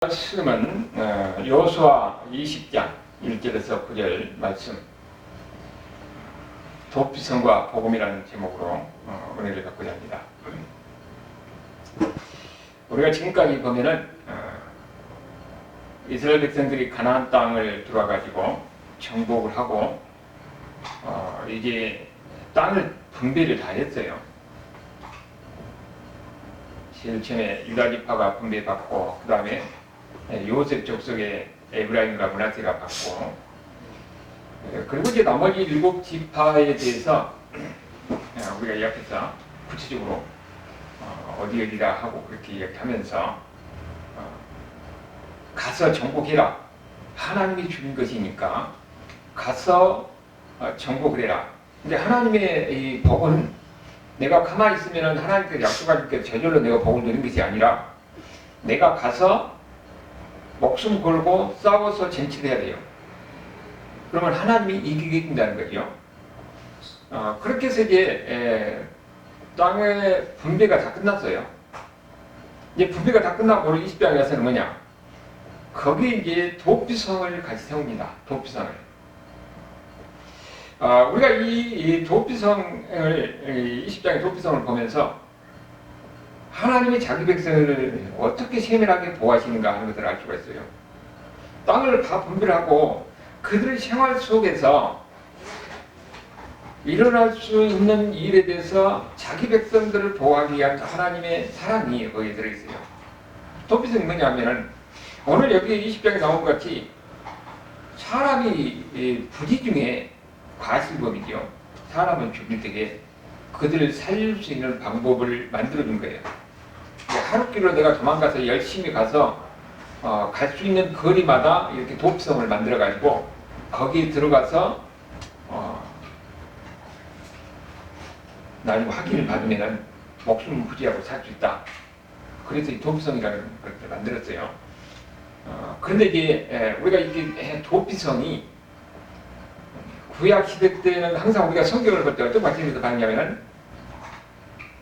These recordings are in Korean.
말씀은 여호수아 20장 1절에서 9절 말씀, 도피성과 복음이라는 제목으로 은혜를 받고자 합니다. 우리가 지금까지 보면은 이스라엘 백성들이 가나안 땅을 들어와가지고 정복을 하고 이제 땅을 분배를 다 했어요. 제일 처음에 유다 지파가 분배받고 그 다음에 요셉 족속의 에브라임과 므낫세가 받고, 그리고 이제 나머지 7지파에 대해서 우리가 이야기해서 구체적으로 어디다 하고 그렇게 이야기하면서 가서 정복해라. 하나님이 주는 것이니까 가서 정복을 해라. 근데 하나님의 이 복은 내가 가만히 있으면 하나님께서 약속하실 저절로 내가 복을 누리는 것이 아니라 내가 가서 목숨 걸고 싸워서 쟁취를 해야 돼요. 그러면 하나님이 이기게 된다는 거죠. 그렇게 해서 이제 땅의 분배가 다 끝났어요. 이제 분배가 다 끝나고 우리 20장에 가서는 뭐냐? 거기에 이제 도피성을 같이 세웁니다. 도피성을. 우리가 이 도피성을, 20장의 도피성을 보면서 하나님이 자기 백성을 어떻게 세밀하게 보호하시는가 하는 것을 알 수가 있어요. 땅을 다 분배를 하고 그들의 생활 속에서 일어날 수 있는 일에 대해서 자기 백성들을 보호하기 위한 하나님의 사랑이 거기에 들어있어요. 도피성이 뭐냐면은 오늘 여기 20장에 나온 것 같이 사람이 부지 중에 과실범이죠. 사람을 죽일 때에 그들을 살릴 수 있는 방법을 만들어준 거예요. 하루길로 내가 도망가서 열심히 가서 갈 수 있는 거리마다 이렇게 도피성을 만들어 가지고 거기에 들어가서 나중에 확인을 받으면 목숨을 부지하고 살 수 있다. 그래서 이 도피성이라는 것을 만들었어요. 그런데 이게 우리가 이게 도피성이 구약 시대 때는 항상 우리가 성경을 볼 때 어떤 관점에서 봤냐면은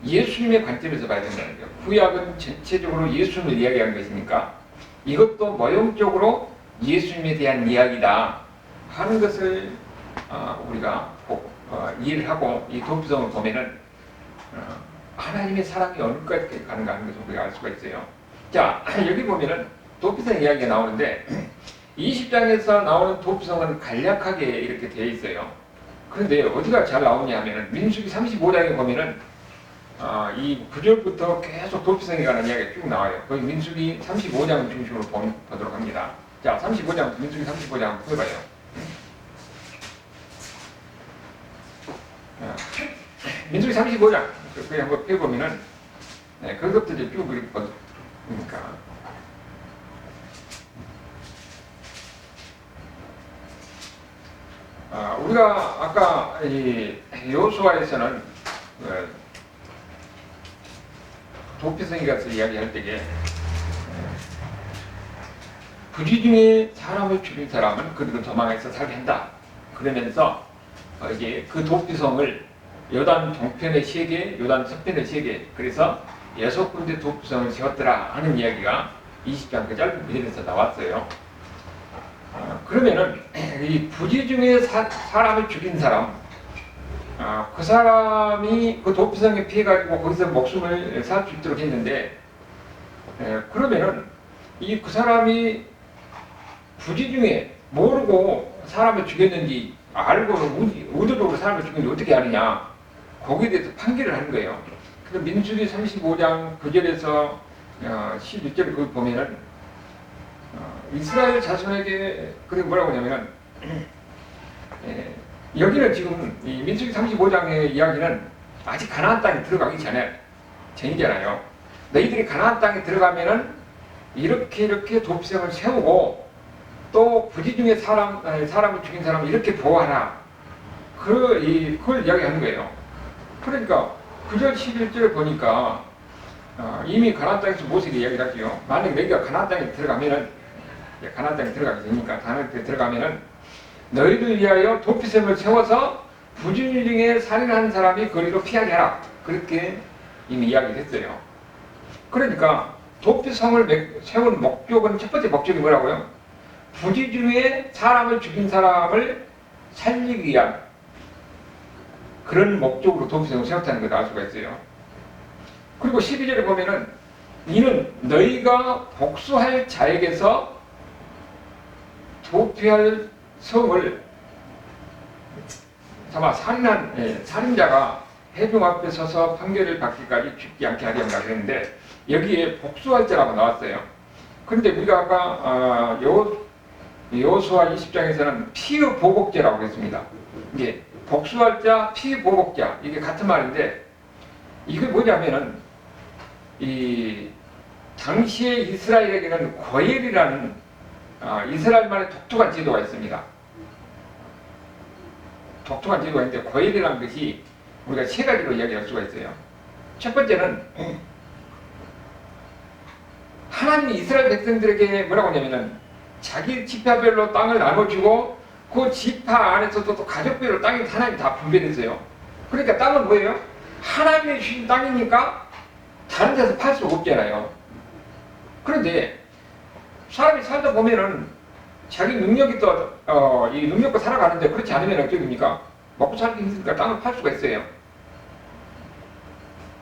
예수님의 관점에서 봐야 된다는 거예요. 구약은 전체적으로 예수님을 이야기하는 것이니까 이것도 모형적으로 예수님에 대한 이야기다 하는 것을 우리가 이해를 하고 이 도피성을 보면은 하나님의 사랑이 어느까지 가는가 하는 것을 우리가 알 수가 있어요. 자, 여기 보면은 도피성 이야기가 나오는데 20장에서 나오는 도피성은 간략하게 이렇게 되어 있어요. 그런데 어디가 잘 나오냐 하면은 민수기 35장에 보면은 이 9절부터 계속 도피성에 관한 이야기가 쭉 나와요. 거기 민수기 35장을 중심으로 보도록 합니다. 자, 35장, 민수기 35장 한번 펴봐요. 민수기 35장, 거기 한번 펴보면은, 그것부터 이제 쭉 이렇게 보니까. 우리가 아까 이 여호수아에서는 도피성에 가서 이야기할 때에 부지 중에 사람을 죽인 사람은 그들은 도망해서 살게 한다. 그러면서 이제 그 도피성을 요단 동편의 3개, 요단 서편의 3개, 그래서 6군데 도피성을 세웠더라 하는 이야기가 20장 그 짧은 구절에서 나왔어요. 그러면은 이 부지 중에 사람을 죽인 사람, 그 사람이 그 도피성에 피해가지고 거기서 목숨을 살 수 있도록 했는데, 그러면은 그 사람이 부지 중에 모르고 사람을 죽였는지 알고는 의도적으로 사람을 죽였는지 어떻게 아느냐, 거기에 대해서 판결을 하는 거예요. 그래서 민수기 35장 9절에서 11절을 거기 보면은 이스라엘 자손에게 그게 뭐라고 하냐면은 여기는 지금 이 민수기 35장의 이야기는 아직 가나안 땅에 들어가기 전이잖아요. 너희들이 가나안 땅에 들어가면은 이렇게 도피성을 세우고 또 부지 중에 사람을 죽인 사람을 이렇게 보호하라. 그걸 이야기하는 거예요. 그러니까 9절 11절을 보니까 이미 가나안 땅에서 모세가 이야기를 하죠. 만약 너희가 가나안 땅에 들어가면은, 가나안 땅에 들어가게 되니까 가나안 땅에 들어가면은 너희들 위하여 도피성을 세워서 부지 중에 살인하는 사람이 거리로 피하게 하라. 그렇게 이미 이야기를 했어요. 그러니까 도피성을 세운 목적은, 첫 번째 목적이 뭐라고요? 부지 중에 사람을 죽인 사람을 살리기 위한 그런 목적으로 도피성을 세웠다는 걸 알 수가 있어요. 그리고 12절에 보면은 이는 너희가 복수할 자에게서 도피할 성을 살인자가 회중 앞에 서서 판결을 받기까지 죽지 않게 하려는가 그랬는데 여기에 복수할 자라고 나왔어요. 그런데 우리가 아까 여호수아 20장에서는 피의 보복죄라고 그랬습니다. 이게 복수할 자, 피의 보복자 이게 같은 말인데 이게 뭐냐면은 이 당시에 이스라엘에게는 고엘이라는 이스라엘만의 독특한 제도가 있습니다. 독특한 제도가 있는데 고엘이라는 것이 우리가 세 가지로 이야기할 수가 있어요. 첫 번째는 하나님이 이스라엘 백성들에게 뭐라고 하냐면은 자기 지파별로 땅을 나눠주고 그 지파 안에서도 또 가족별로 땅이 하나님이 다 분배됐어요. 그러니까 땅은 뭐예요? 하나님이 주신 땅이니까 다른 데서 팔 수 없잖아요. 그런데 사람이 살다 보면은 자기 능력이 또 이 능력과 살아가는데 그렇지 않으면 어떻게 됩니까? 먹고 살기 힘드니까 땅을 팔 수가 있어요.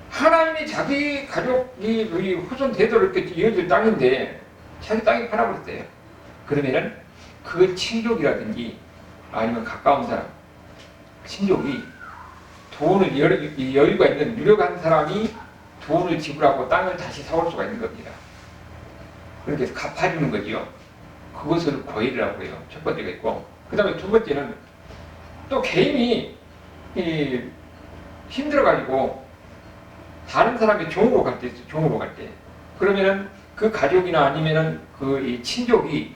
하나님이 자기 가족이 우리 후손 대대로 이렇게 이어질 땅인데 자기 땅이 팔아버렸어요. 그러면은 그 친족이라든지 아니면 가까운 사람, 친족이 돈을 여유가 있는 유력한 사람이 돈을 지불하고 땅을 다시 사올 수가 있는 겁니다. 그렇게 해서 갚아주는 거죠. 그것을 고일이라고 해요. 첫 번째가 있고, 그 다음에 두 번째는 또 개인이 힘들어가지고 다른 사람이 종으로 갈 때, 그러면은 그 가족이나 아니면은 이 친족이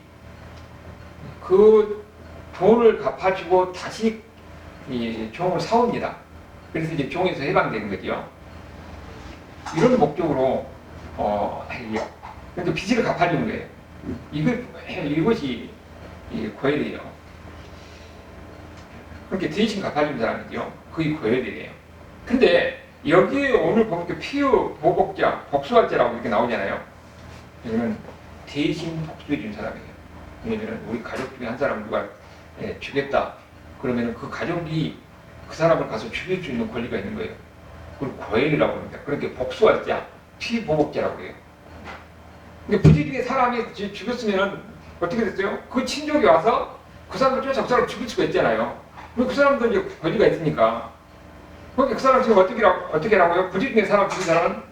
그 돈을 갚아주고 다시 이 종을 사옵니다. 그래서 이제 종에서 해방되는 거죠. 이런 목적으로 그러니까 빚을 갚아주는 거예요. 이것이 고혈이에요. 그렇게 대신 갚아주는 사람이죠. 그게 고혈이에요. 근데 여기에 오늘 보니까 피의 보복자, 복수할 자라고 이렇게 나오잖아요. 이거는 대신 복수해준 사람이에요. 왜냐면 우리 가족 중에 한 사람 누가 죽였다. 그러면 그 가족이 그 사람을 가서 죽일 수 있는 권리가 있는 거예요. 그걸 고혈이라고 합니다. 그렇게 복수할 자, 피의 보복자라고 해요. 근데 부지 중에 사람이 죽였으면 어떻게 됐어요? 그 친족이 와서 그 사람을 쫓아 그 사람을 죽일 수가 있잖아요. 그 사람도 이제 권리가 있으니까. 그러니까 그 사람 지금 어떻게 하라고요? 부지 중에 사람 죽인 사람은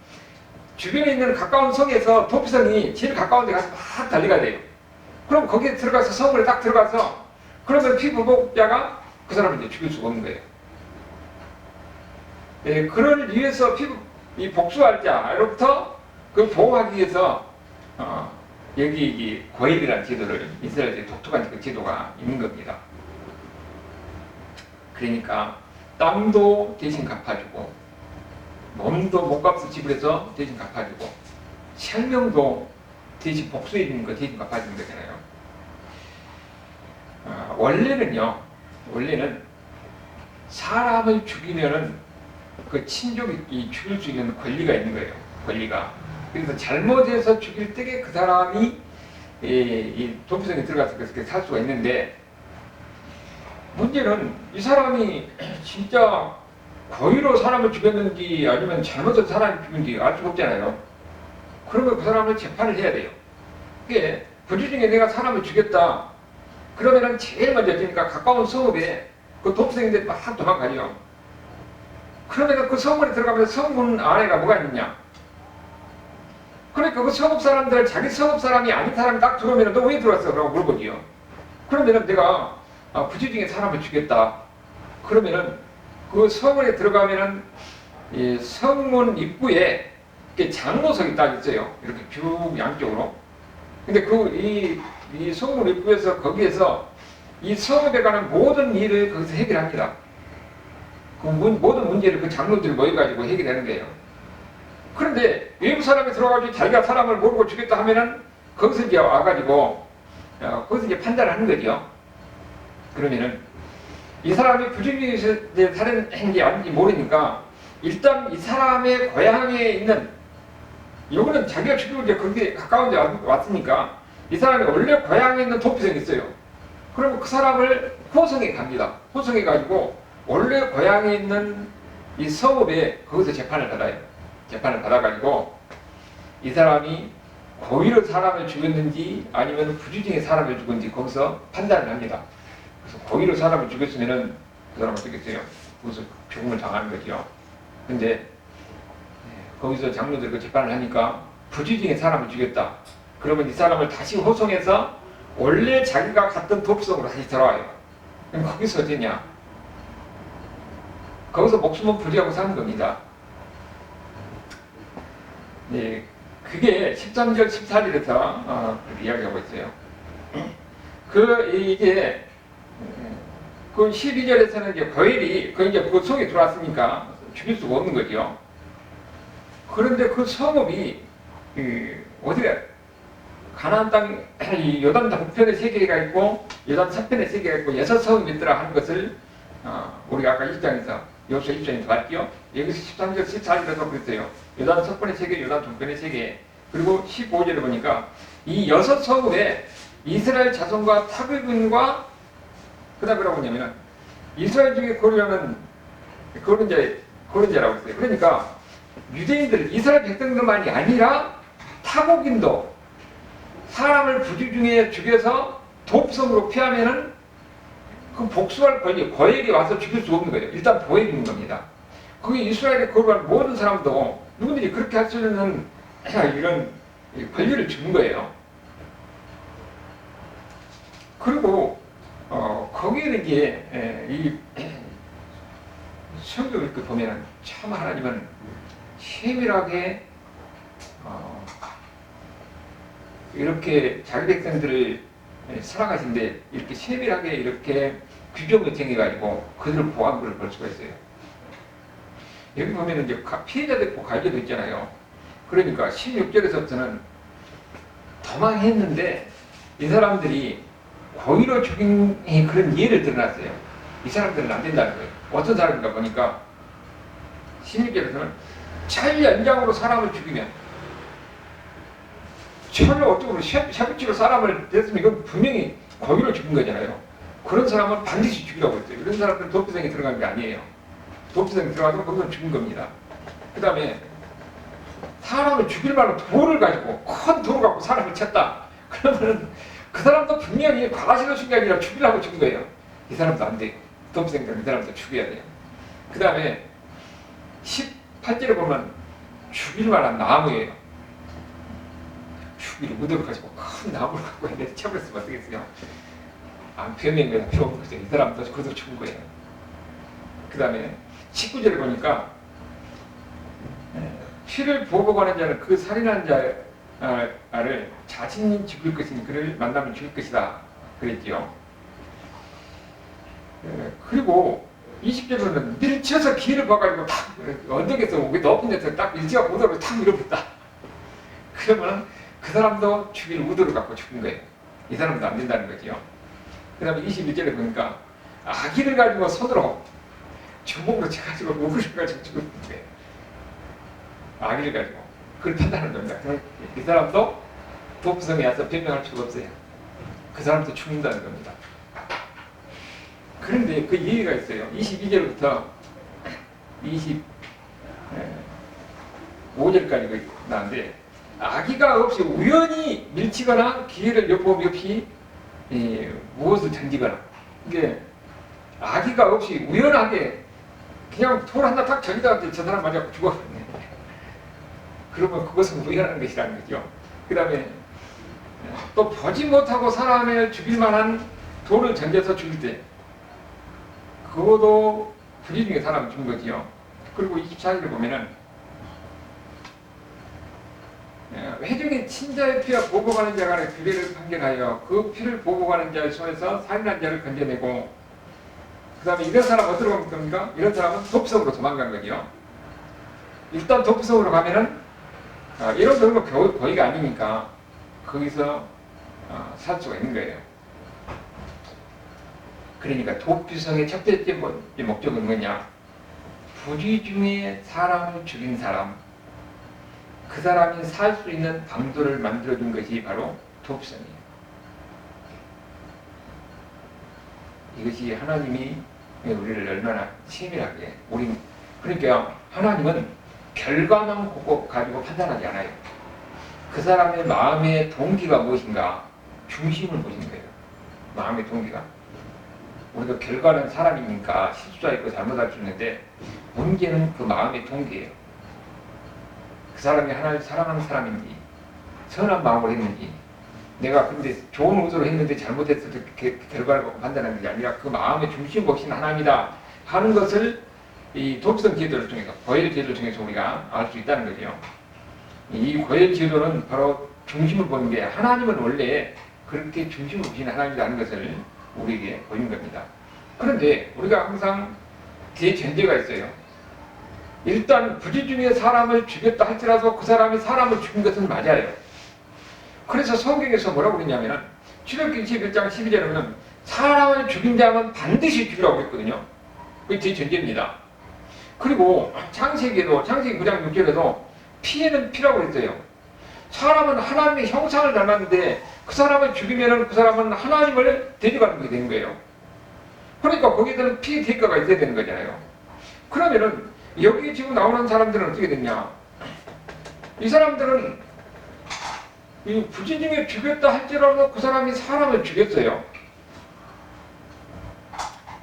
주변에 있는 가까운 성에서 도피성이 제일 가까운 데 가서 막 달려가야 돼요. 그럼 거기에 들어가서 성을 딱 들어가서 그러면 피부복자가 그 사람을 이제 죽일 수가 없는 거예요. 그를 위해서 이 복수할 자로부터 그 보호하기 위해서 여기 이 고엘이라는 제도를 이스라엘의 독특한 그 제도가 있는 겁니다. 그러니까 땅도 대신 갚아주고 몸도 몸값을 지불해서 대신 갚아주고 생명도 대신 복수해 주는 거 대신 갚아주는 거잖아요. 원래는 사람을 죽이면은 그 친족이 죽일 수 있는 권리가 있는 거예요. 권리가. 그래서 잘못해서 죽일 때에 그 사람이 이 도피성에 들어가서 그렇게 살 수가 있는데 문제는 이 사람이 진짜 고의로 사람을 죽였는지 아니면 잘못해서 사람을 죽였는지 알 수가 없잖아요. 그러면 그 사람을 재판을 해야 돼요. 이게 부지 중에 내가 사람을 죽였다. 그러면은 제일 먼저 되니까 가까운 성읍에 그 도피성인데 막 도망가죠. 그러면 그 성문에 들어가면 성문 안에가 뭐가 있느냐? 그러니까 그 성읍 사람들 자기 성읍 사람이 아닌 사람이 딱 들어오면 너 왜 들어왔어? 라고 물어보지요. 그러면은 내가 부지 중에 사람을 죽였다. 그러면은 그 성문에 들어가면은 이 성문 입구에 이렇게 장로석이 딱 있어요. 이렇게 쭉 양쪽으로. 근데 이 성문 입구에서 거기에서 이 성읍에 관한 모든 일을 거기서 해결합니다. 그 모든 문제를 그 장로들이 모여가지고 해결하는 거예요. 그런데 외부 사람이 들어가지고 자기가 사람을 모르고 죽였다 하면은 거기서 이제 와가지고 거기서 이제 판단을 하는 거죠. 그러면은 이 사람이 부지기에서 살인한 게 아닌지 모르니까 일단 이 사람의 고향에 있는 요거는 자기가 죽이고 이제 그렇게 가까운 데 왔으니까 이 사람이 원래 고향에 있는 도피성이 있어요. 그러면 그 사람을 호성에 갑니다. 호성에 가지고 원래 고향에 있는 이 성읍에 거기서 재판을 받아요. 재판을 받아가지고 이 사람이 고의로 사람을 죽였는지 아니면 부주중에 사람을 죽였는지 거기서 판단을 합니다. 그래서 고의로 사람을 죽였으면은 그 사람은 어떻겠어요? 거기서 죽음을 당하는 거죠. 근데 거기서 장로들 그 재판을 하니까 부주중에 사람을 죽였다. 그러면 이 사람을 다시 호송해서 원래 자기가 갔던 도피성으로 다시 돌아와요. 그럼 거기서 어땠냐? 거기서 목숨을 부지하고 사는 겁니다. 네, 그게 13절, 14절에서 그렇게 이야기하고 있어요. 이게 그 12절에서는 이제 고엘이 이제 그 성에 들어왔으니까 죽일 수가 없는 거죠. 그런데 그 성읍이 어디가 가나안 땅 요단 동편에 3개가 있고 요단 서편에 3개가 있고 6성읍이 있더라 하는 것을 우리가 아까 1장에서 여호수아 1장에서 봤죠. 여기서 13절, 14절에서 그랬어요. 요단 서편에 3개, 요단 동편에 3개. 그리고 15절에 보니까 이 6성읍에 이스라엘 자손과 타국인과 그 다음에 뭐라고 하냐면 이스라엘 중에 고르려는 거론자라고 했어요. 그러니까 유대인들, 이스라엘 백성들만이 아니라 타국인도 사람을 부주중에 죽여서 도피성으로 피하면은 그 복수할 권리, 고엘이 와서 죽일 수 없는 거예요. 일단 보혜 있는 겁니다. 그게 이스라엘에 거룩한 모든 사람도 누구들이 그렇게 할 수 있는 이런 권리를 주는 거예요. 그리고 거기에는 이제 이 성경을 이렇게 보면은 참 하나님은 세밀하게 이렇게 자기 백성들을 사랑하신데 이렇게 세밀하게 이렇게 규정을 정해가지고 그들을 보호한 것을 볼 수가 있어요. 여기 보면은 이제 피해자들 가이드도 있잖아요. 그러니까 16절에서부터는 도망했는데 이 사람들이 고의로 죽인 그런 예를 드러났어요. 이 사람들은 안 된다는 거예요. 어떤 사람인가 보니까 16절에서는 자유 연장으로 사람을 죽이면 철로 어쩌고 샤비치로 사람을 됐으면 이건 분명히 고의로 죽인 거잖아요. 그런 사람은 반드시 죽이라고 했어요. 이런 사람들은 도피성에 들어간 게 아니에요. 도피성에 들어가서 거기서 죽인 겁니다. 그 다음에 사람을 죽일 만한 돌을 가지고 큰 돌을 갖고 사람을 쳤다. 그러면은 그 사람도 분명히 과실로 죽인 게 아니라 죽이려고 죽인 거예요. 이 사람도 안 돼요. 도피성들은 이 사람도 죽여야 돼요. 그 다음에 18절에 보면 죽일 만한 나무예요. 죽일 무덤을 가지고 큰 나무를 갖고 있는데 쳐버렸으면 어떻겠어요? 변명이 필요 없는 거죠. 이 사람도 그것도 죽은 거예요. 그 다음에 19절에 보니까 피를 보고 가는 자는 그 살인한 자를 자신이 죽일 것이니 그를 만나면 죽일 것이다 그랬지요. 그리고 20절에는 밀쳐서 길을 봐가지고 탁 언덕에서 높은 데서 딱 밀치가 보도록 탁 밀어붙다. 그러면 그 사람도 죽일 의도를 갖고 죽은 거예요. 이 사람도 안 된다는 거지요. 그 다음에 21절에 보니까 아기를 가지고 손으로 주먹으로 쳐가지고 목을 가지고 죽은 거예요. 아기를 가지고 그걸 판단하는 겁니다. 이 사람도 도피성에 와서 변명할 필요가 없어요. 그 사람도 죽는다는 겁니다. 그런데 그 예의가 있어요. 22절부터 25절까지 나왔는데 아기가 없이 우연히 밀치거나 기회를 엿보없이 무엇을 던지거나 이게 아기가 없이 우연하게 그냥 돌 하나 탁 던지다가 저 사람 맞아서 죽었거든요. 그러면 그것은 우연한 것이라는 거죠. 그 다음에 또 보지 못하고 사람을 죽일 만한 돌을 던져서 죽일 때 그것도 불의 중에 사람을 죽인 거지요. 그리고 24절에 보면은 회중의 친자의 피와 보고 가는 자 간의 규례를 판결하여 그 피를 보고 가는 자의 손에서 살인한 자를 건져내고 그 다음에 이런 사람 어디로 가면 겁니까? 이런 사람은 도피성으로 도망간 거죠. 일단 도피성으로 가면은 이런 경우는 고의가 아니니까 거기서 살 수가 있는 거예요. 그러니까 도피성의 첫 번째 목적은 뭐냐? 부지 중에 사람을 죽인 사람, 그 사람이 살 수 있는 방도를 만들어준 것이 바로 도피성이에요. 이것이 하나님이 우리를 얼마나 치밀하게 그러니까 하나님은 결과만 가지고 판단하지 않아요. 그 사람의 마음의 동기가 무엇인가 중심을 보신 거예요. 마음의 동기가. 우리가 결과는 사람이니까 실수가 있고 잘못할 수 있는데 문제는 그 마음의 동기예요. 그 사람이 하나님을 사랑하는 사람인지 선한 마음으로 했는지 내가 근데 좋은 의도로 했는데 잘못했을 때 결과를 판단하는 게 아니라 그 마음의 중심 보신 하나님이다 하는 것을 이 도피성 제도를 통해서 고열 제도를 통해서 우리가 알 수 있다는 거죠. 이 고열 제도는 바로 중심을 보는 게 하나님은 원래 그렇게 중심을 보신 하나님이라는 것을 우리에게 보이는 겁니다. 그런데 우리가 항상 대전제가 있어요. 일단 부지 중에 사람을 죽였다 할지라도 그 사람이 사람을 죽인 것은 맞아요. 그래서 성경에서 뭐라고 그랬냐면 출애굽기 21장 12절에 보면 사람을 죽인 자는 반드시 죽이라고 했거든요. 그게 대전제입니다. 그리고 창세기에도 창세기 9장 6절에도 피해는 피라고 했어요. 사람은 하나님의 형상을 닮았는데 그 사람을 죽이면 그 사람은 하나님을 대적하는 게 되는 거예요. 그러니까 거기에는 피해 대가가 있어야 되는 거잖아요. 그러면은 여기 지금 나오는 사람들은 어떻게 됐냐? 이 사람들은 이 부지 중에 죽였다 할지라도 그 사람이 사람을 죽였어요.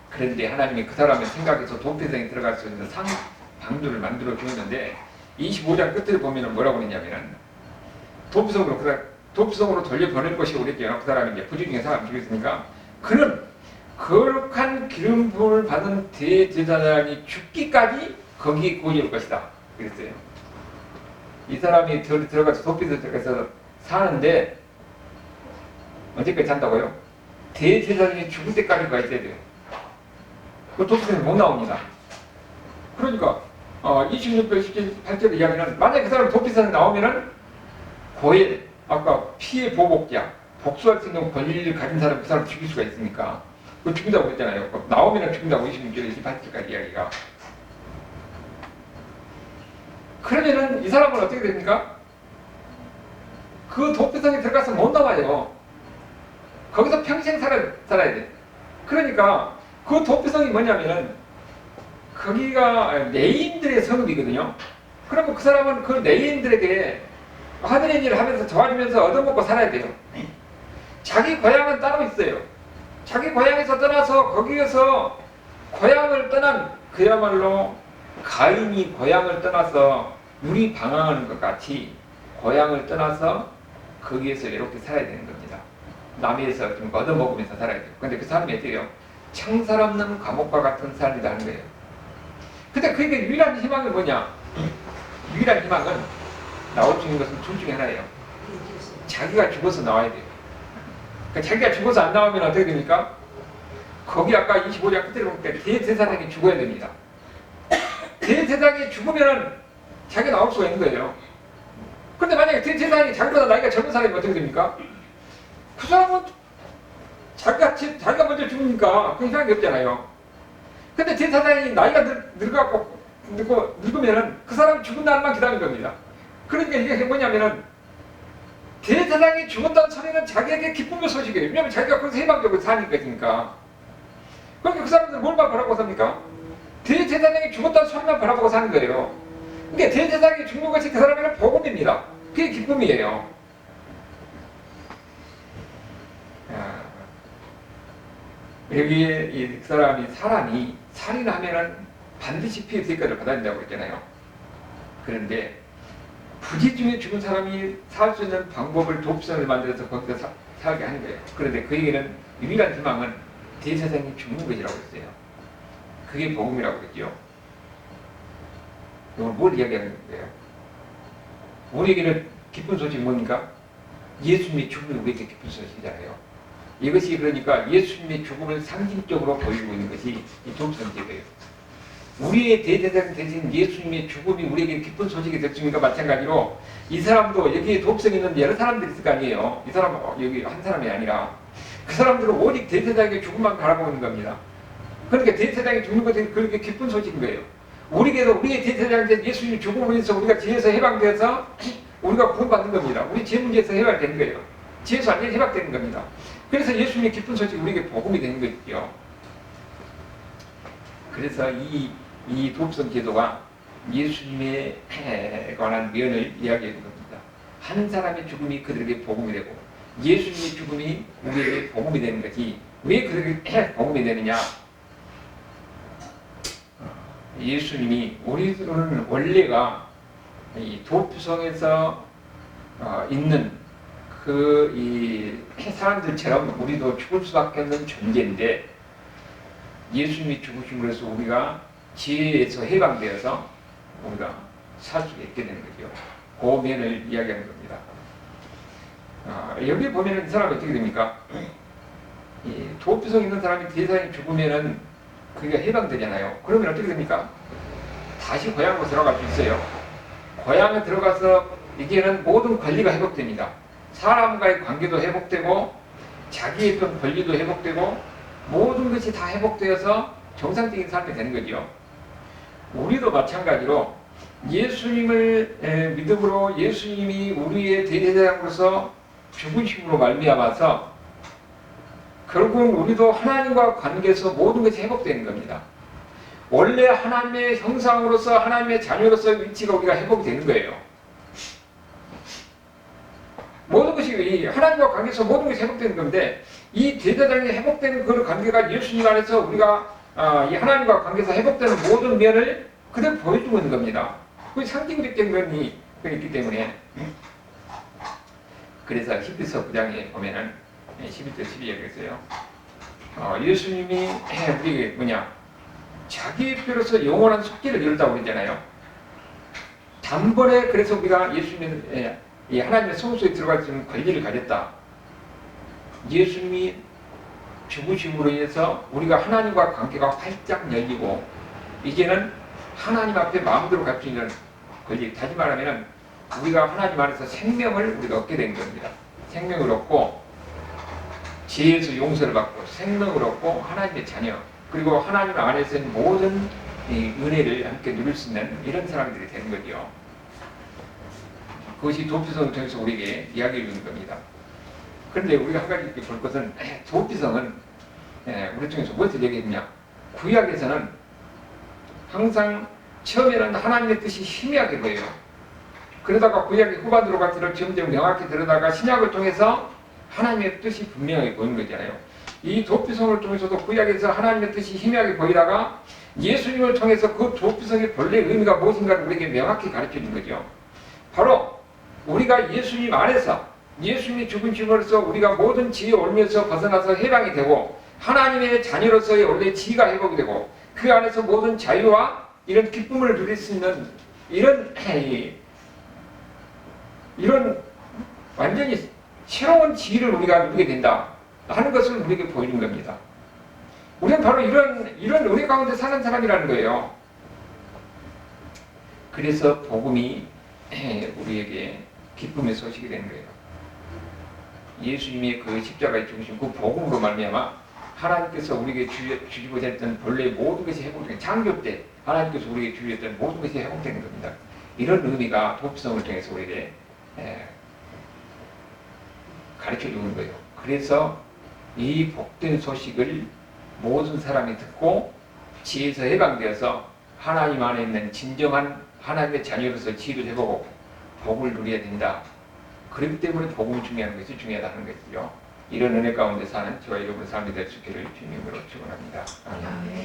그런데 하나님이 그 사람의 생각에서 도피성이 들어갈 수 있는 방도를 만들어 주었는데 25장 끝을 보면 뭐라고 그러냐면은 도피성으로 돌려보낼 것이 오랬죠. 그 사람이 이제 부지 중에 사람 죽였으니까 그는 거룩한 기름 부음을 받은 대제사장이 죽기까지 거기에 구원일 것이다. 그랬어요. 이 사람이 들어가서 도피성에서 사는데 언제까지 산다고요? 대제사장이 죽을 때까지 가 있어야 돼요. 그 도피성이 못 나옵니다. 그러니까 26절 18절 이야기는 만약에 그 사람이 도피성에 나오면은 고엘 아까 피해 보복자 복수할 수 있는 권리를 가진 사람 그 사람 죽일 수가 있으니까 그 죽인다고 했잖아요. 나오면 죽인다고 26절 28절까지 이야기가. 그러면은 이 사람은 어떻게 됩니까? 그 도피성에 들어가서 못 나와요. 거기서 평생 살아야 돼. 그러니까 그 도피성이 뭐냐면은 거기가 레인들의 성읍이거든요. 그러면 그 사람은 그 레인들에게 하늘의 일을 하면서 도와주면서 얻어먹고 살아야 돼요. 자기 고향은 따로 있어요. 자기 고향에서 떠나서 거기에서 고향을 떠난 그야말로 가인이 고향을 떠나서 우리 방황하는 것 같이 고향을 떠나서 거기에서 이렇게 살아야 되는 겁니다. 남에서 좀 얻어먹으면서 살아야 돼요. 근데 그 사람이 어떻게 해요? 창살 없는 감옥과 같은 삶이다 하는 거예요. 근데 그게 유일한 희망은 뭐냐? 유일한 희망은 나올 수 있는 것은 둘 중에 하나예요. 자기가 죽어서 나와야 돼요. 그러니까 자기가 죽어서 안 나오면 어떻게 됩니까? 거기 아까 25장 끝에 보니까 대제사장이 죽어야 됩니다. 대제사장이 죽으면 자기가 나올 수가 있는 거예요. 근데 만약에 대제사장이 자기보다 나이가 젊은 사람이 어떻게 됩니까? 그 사람은 자기가 먼저 죽으니까 그 희망이 없잖아요. 근데 대제사장이 나이가 늙으면은 그 사람이 죽은 날만 기다리는 겁니다. 그러니까 이게 뭐냐면은 대제사장이 죽었다는 소리는 자기에게 기쁨의 소식이에요. 왜냐하면 자기가 거기서 해방적으로 사니까. 그러니까 그 사람들은 뭘 바라보고 삽니까? 대제사장이 죽었다는 소리만 바라보고 사는 거예요. 그러니까 대제사장이 죽는 것이 그 사람에게는 복음입니다. 그게 기쁨이에요. 여기에 그 사람이 살인하면은 반드시 피해 대가를 받아야 된다고 했잖아요. 그런데 부지 중에 죽은 사람이 살 수 있는 방법을 도피성을 만들어서 거기서 살게 하는 거예요. 그런데 그에게는 유일한 희망은 대제사장이 죽는 것이라고 했어요. 그게 복음이라고 했죠. 이건 뭘 이야기하는 거예요? 우리에게는 기쁜 소식이 뭡니까? 예수님의 죽음이 우리에게 기쁜 소식이잖아요. 이것이 그러니까 예수님의 죽음을 상징적으로 보이고 있는 것이 이 도피성 제도예요. 우리의 대제사장 대신 예수님의 죽음이 우리에게 기쁜 소식이 됐으니까 마찬가지로 이 사람도 여기에 도피성이 있는 여러 사람들이 있을 거 아니에요. 이 사람 여기 한 사람이 아니라 그 사람들은 오직 대제사장의 죽음만 바라보고 있는 겁니다. 그러니까 대제사장이 죽는 것이 그렇게 기쁜 소식인 거예요. 우리에게도 우리의 대제사장된 예수님 죽음으로 인해서 우리가 죄에서 해방되어서 우리가 구원받는 겁니다. 우리 죄 문제에서 해방되는 거예요. 죄에서 완전히 해방되는 겁니다. 그래서 예수님의 기쁜 소식이 우리에게 복음이 되는 거죠. 그래서 이 도읍성 기도가 예수님에 관한 면을 이야기하는 겁니다. 한 사람의 죽음이 그들에게 복음이 되고 예수님의 죽음이 우리에게 복음이 되는 거지. 왜 그들에게 복음이 되느냐? 예수님이 우리들은 원래가 이 도읍성에서 있는 이 사람들처럼 우리도 죽을 수밖에 없는 존재인데 예수님이 죽으심으로 해서 우리가 지혜에서 해방되어서 우리가 살 수 있게 되는 거죠. 그 면을 이야기하는 겁니다. 여기 보면은 이 사람이 어떻게 됩니까? 이 도읍성 있는 사람이 대사장이 죽으면은 그게 해방되잖아요. 그러면 어떻게 됩니까? 다시 고향으로 들어갈 수 있어요. 고향에 들어가서 이제는 모든 권리가 회복됩니다. 사람과의 관계도 회복되고 자기의 어떤 권리도 회복되고 모든 것이 다 회복되어서 정상적인 삶이 되는 거죠. 우리도 마찬가지로 예수님을 믿음으로 예수님이 우리의 대제사장으로서 죽으심으로 말미암아서 결국은 우리도 하나님과 관계에서 모든 것이 회복되는 겁니다. 원래 하나님의 형상으로서 하나님의 자녀로서 위치가 우리가 회복이 되는 거예요. 모든 것이 하나님과 관계에서 모든 것이 회복되는 건데 이 대제사장이 회복되는 그 관계가 예수님 안에서 우리가 이 하나님과 관계에서 회복되는 모든 면을 그대로 보여주고 있는 겁니다. 그 상징적인 면이 있기 때문에 그래서 히브리서 9장에 보면은 11절 12절에 있어요. 예수님이 우리 자기의 피로서 영원한 속죄를 이뤘다고 그랬잖아요. 단번에 그래서 우리가 예수님의 하나님의 성소에 들어갈 수 있는 권리를 가졌다. 예수님이 죽으심으로 인해서 우리가 하나님과 관계가 활짝 열리고 이제는 하나님 앞에 마음대로 갈 수 있는 권리. 다시 말하면 우리가 하나님 안에서 생명을 우리가 얻게 된 겁니다. 생명을 얻고 죄에서 용서를 받고 생명을 얻고 하나님의 자녀 그리고 하나님 안에서 있는 모든 이 은혜를 함께 누릴 수 있는 이런 사람들이 되는 거죠. 그것이 도피성을 통해서 우리에게 이야기해 주는 겁니다. 그런데 우리가 한 가지 볼 것은 도피성은 우리 중에서 무엇을 얘기했냐? 구약에서는 항상 처음에는 하나님의 뜻이 희미하게 보여요. 그러다가 구약의 후반으로 갈수록 점점 명확히 들어다가 신약을 통해서 하나님의 뜻이 분명하게 보이는 거잖아요. 이 도피성을 통해서도 구약에서 하나님의 뜻이 희미하게 보이다가 예수님을 통해서 그 도피성의 본래 의미가 무엇인가를 우리에게 명확히 가르쳐 준 거죠. 바로 우리가 예수님 안에서 예수님이 죽으심으로써 우리가 모든 지혜에 올면서 벗어나서 해방이 되고 하나님의 자녀로서의 원래 지혜가 회복이 되고 그 안에서 모든 자유와 이런 기쁨을 누릴 수 있는 이런 완전히 새로운 지혜를 우리가 누리게 된다 하는 것을 우리에게 보여준 겁니다. 우리는 바로 이런 은혜 가운데 사는 사람이라는 거예요. 그래서 복음이 우리에게 기쁨의 소식이 되는 거예요. 예수님의 그 십자가의 중심, 그 복음으로 말미암아 하나님께서 우리에게 주시고자 했던 본래 모든 것이 회복되는 창조 때 하나님께서 우리에게 주셨던 모든 것이 회복되는 겁니다. 이런 의미가 도피성을 통해서 우리에게 가르쳐 주는 거예요. 그래서 이 복된 소식을 모든 사람이 듣고 지혜에서 해방되어서 하나님 안에 있는 진정한 하나님의 자녀로서 지혜를 회복하고 복을 누려야 된다. 그렇기 때문에 복음이 중요한 것이 중요하다는 것이죠. 이런 은혜 가운데 사는 저와 여러분의 삶이 될 수 있기를 주님으로 축원합니다. 아멘.